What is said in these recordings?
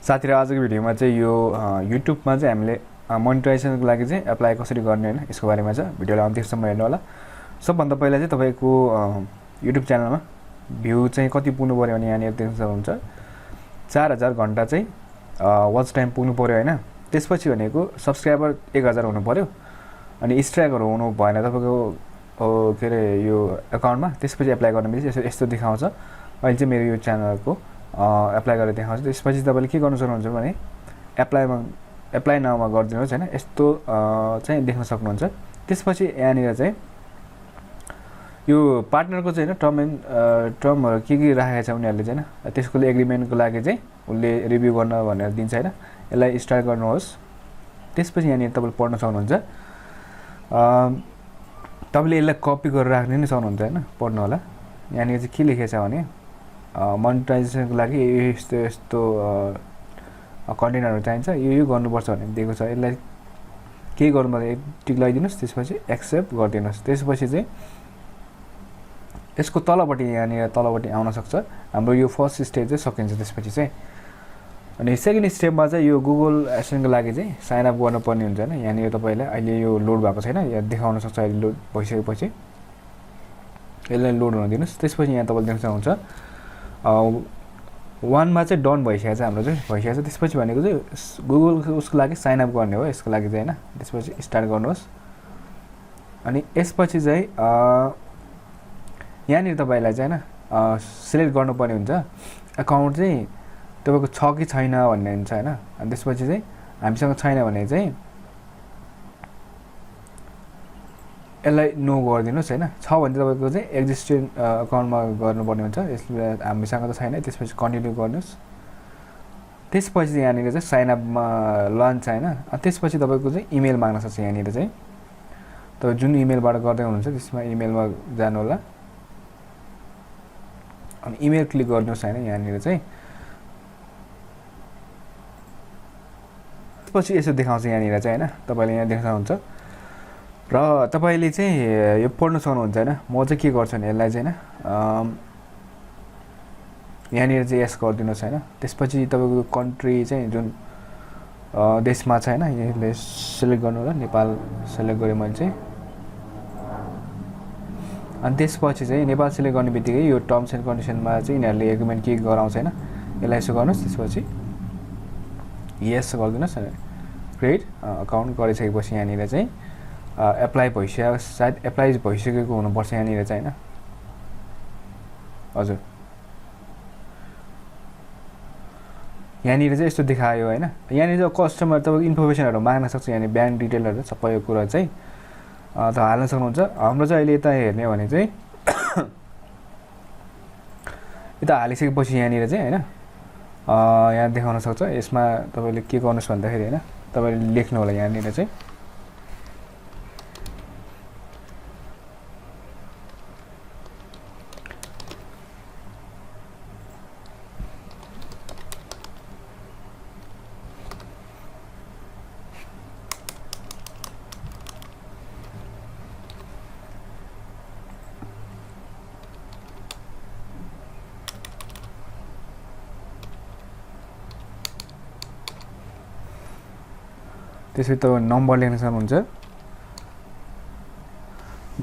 साथीहरु आजको भिडियोमा चाहिँ यो युट्युबमा चाहिँ हामीले मोनेटाइजेसनको लागि चाहिँ एप्लाई कसरी गर्ने हैन यसको बारेमा छ। भिडियोलाई अन्तिमसम्म हेर्नु होला। सबभन्दा पहिला चाहिँ तपाईको युट्युब च्यानलमा भ्यू चाहिँ कति पुग्नु पर्यो भने यहाँ देख्न सक्नुहुन्छ 4000 घण्टा चाहिँ वाच टाइम पुग्नु पर्यो हैन। त्यसपछि भनेको सब्स्क्राइबर 1000 हुनु पर्यो अनि स्ट्राइकर हुनु भएन तपाईको के रे यो अकाउन्टमा। त्यसपछि एप्लाई गर्न मिल्छ। यस्तो देखाउँछ। अहिले चाहिँ मेरो यो च्यानलको एप्लाई गरेर देखाउँछ। त्यसपछि तपाईले के गर्न सक्नुहुन्छ भने एप्लाई नाउमा गरिदिनुहोस् हैन। यस्तो चाहिँ देख्न सक्नुहुन्छ। त्यसपछि यहाँनिर चाहिँ यो पार्टनरको चाहिँ हैन टर्महरु के राखेको छ उनीहरुले चाहिँ हैन। त्यसको एग्रीमेन्टको लागि चाहिँ उले रिभ्यु गर्न भनेर दिन्छ हैन। यसलाई स्टार्ट गर्नुहोस्। त्यसपछि यहाँनिर तपाईले पढ्न सक्नुहुन्छ। तपाईले यसलाई कपी गरेर राख्न नि सक्नुहुन्छ हैन। पढ्नु होला। यहाँनिर चाहिँ के लेखेको छ भने मोनेटाइजेसनको लागि यस्तो कन्टेन्टहरु चाहिन्छ यो गर्नुपर्छ भन्ने दिएको छ। यसलाई के गर्नुपर्छ टिक लगाइदिनुस्। त्यसपछि एक्सेप्ट गरिदिनुस्। त्यसपछि चाहिँ यसको तलपट्टि यहाँनिर तलपट्टि आउन सक्छ। हाम्रो यो फर्स्ट स्टेज चाहिँ सकिन्छ। त्यसपछि चाहिँ अनि सेकेन्ड स्टेपमा चाहिँ यो गुगल एडसेन्सको लागि चाहिँ साइन अप गर्नुपर्ने हुन्छ हैन। यहाँनिर तपाईले अहिले यो लोड भएको छैन। यहाँ देखाउन सक्छ अहिले लोड भइसकेपछि यसलाई लोड हुन दिनुस्। त्यसपछि यहाँ तपाईले देख्न सक्नुहुन्छ 1 मा चाहिँ डन भइसकेको छ। हाम्रो चाहिँ भइसकेको छ। त्यसपछि भनेको चाहिँ गुगल उसको लागि साइन अप गर्ने हो यसको लागि चाहिँ हैन। त्यसपछि स्टार्ट गर्नुहोस्। अनि यसपछि चाहिँ यहाँनिर तपाईलाई चाहिँ हैन सिलेक्ट गर्नुपर्ने हुन्छ अकाउन्ट चाहिँ तपाईको छ कि छैन भन्ने हुन्छ हैन। अनि त्यसपछि चाहिँ हामीसँग छैन भने चाहिँ यसलाई नो गरिदिनुस् हैन। छ भने तपाईको चाहिँ एक्जिस्टिङ अकाउन्टमा गर्नुपर्ने हुन्छ। यसले हामीसँग त छैन। त्यसपछि कन्टिन्यू गर्नुस्। त्यसपछि यहाँनिर चाहिँ साइन अपमा लन्च हैन। त्यसपछि तपाईको चाहिँ इमेल माग्न सक्छ। यहाँनिर चाहिँ तपाईं जुन इमेलबाट गर्दै हुनुहुन्छ त्यसमा इमेलमा जानु होला अनि इमेल क्लिक गर्नुस् हैन। यहाँनिर चाहिँ त्यसपछि यसो देखाउँछ यहाँनिर चाहिँ हैन। तपाईले यहाँ देख्न सक्नुहुन्छ र तपाईले चाहिँ यो पढ्न सक्नुहुन्छ हैन। म चाहिँ के गर्छु भने यसलाई चाहिँ हैन यहाँनिर चाहिँ यस गरिदिनुस् हैन। त्यसपछि तपाईको कन्ट्री चाहिँ जुन देशमा छ हैन यसले सिलेक्ट गर्नु होला। नेपाल सिलेक्ट गरे मैले चाहिँ अनि त्यसपछि चाहिँ नेपाल सिलेक्ट गर्ने बित्तिकै यो टर्म्स एन्ड कन्डिसनमा चाहिँ यिनीहरुले एग्रीमेन्ट के गराउँछ हैन। यसलाई यसो गर्नुस्। त्यसपछि यस गरिदिनुस्। क्रिएट अकाउन्ट गरिसकेपछि यहाँनिर चाहिँ एप्लाई भइसक्यो। सायद एप्लाई भइसकेको हुनुपर्छ यहाँनिर चाहिँ हैन। हजुर यहाँनिर चाहिँ यस्तो देखायो हैन। यहाँनिर चाहिँ कस्टमर तपाईको इन्फर्मेसनहरु माग्न सक्छ। यहाँ ब्याङ्क डिटेलहरु सबै कुरा चाहिँ त हाल्न सक्नुहुन्छ। हाम्रो चाहिँ अहिले यता हेर्ने भने चाहिँ यता हालिसकेपछि यहाँनिर चाहिँ हैन यहाँ देखाउन सक्छ। यसमा तपाईले के गर्नुस् भन्दाखेरि हैन तपाईले लेख्नु होला यहाँनिर चाहिँ त्यसपछि तपाईं नम्बर लेख्न सक्नुहुन्छ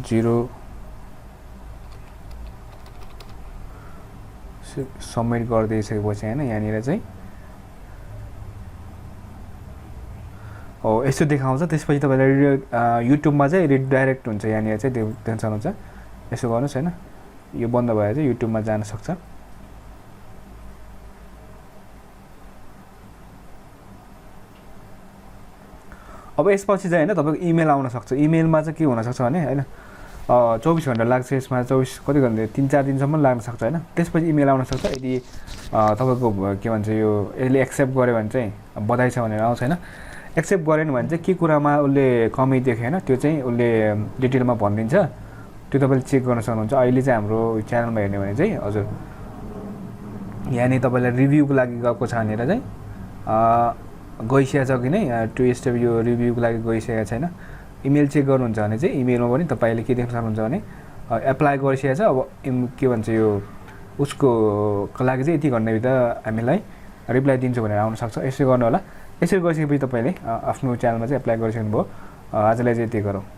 0 सबमिट गरिदिसकेपछि हैन यहाँनिर चाहिँ यस्तो देखाउँछ। त्यसपछि तपाईलाई युट्युबमा चाहिँ रिडाइरेक्ट हुन्छ। यहाँनिर चाहिँ देख्न सक्नुहुन्छ। यसो गर्नुस् हैन। यो बन्द भए चाहिँ युट्युबमा जान सक्छ। अब यसपछि चाहिँ हैन तपाईको इमेल आउन सक्छ। इमेलमा चाहिँ के हुन सक्छ भने हैन 24 घण्टा लाग्छ। यसमा 24 कति घण्टा 3-4 दिनसम्म लाग्न सक्छ हैन। त्यसपछि इमेल आउन सक्छ। यदि तपाईको के भन्छ यो यसले एक्सेप्ट गर्यो भने चाहिँ बधाई छ भनेर आउँछ हैन। एक्सेप्ट गरेन भने चाहिँ के कुरामा उले कमी देख्यो हैन त्यो चाहिँ उले डिटेलमा भनिदिन्छ। त्यो तपाईले चेक गर्न सक्नुहुन्छ। अहिले चाहिँ हाम्रो च्यानलमा हेर्ने भने चाहिँ हजुर यहाँ नि तपाईलाई रिभ्यूको लागि गएको छ भनेर चाहिँ गइसकेको छ कि नै 2 स्टेप यो रिभ्यूको लागि गइसकेको छैन। इमेल चेक गर्नुहुन्छ भने चाहिँ इमेलमा पनि तपाईले के देख्न सक्नुहुन्छ भने एप्लाई गरिसकेको छ। अब के भन्छ यो उसको लागि चाहिँ यति घण्टाभित्र हामीलाई रिप्लाई दिन्छु भनेर आउन सक्छ। यसरी गर्नु होला। यसरी गरिसकेपछि तपाईले आफ्नो च्यानलमा चाहिँ एप्लाई गरिसक्नुभयो। आजलाई चाहिँ यति गरौँ।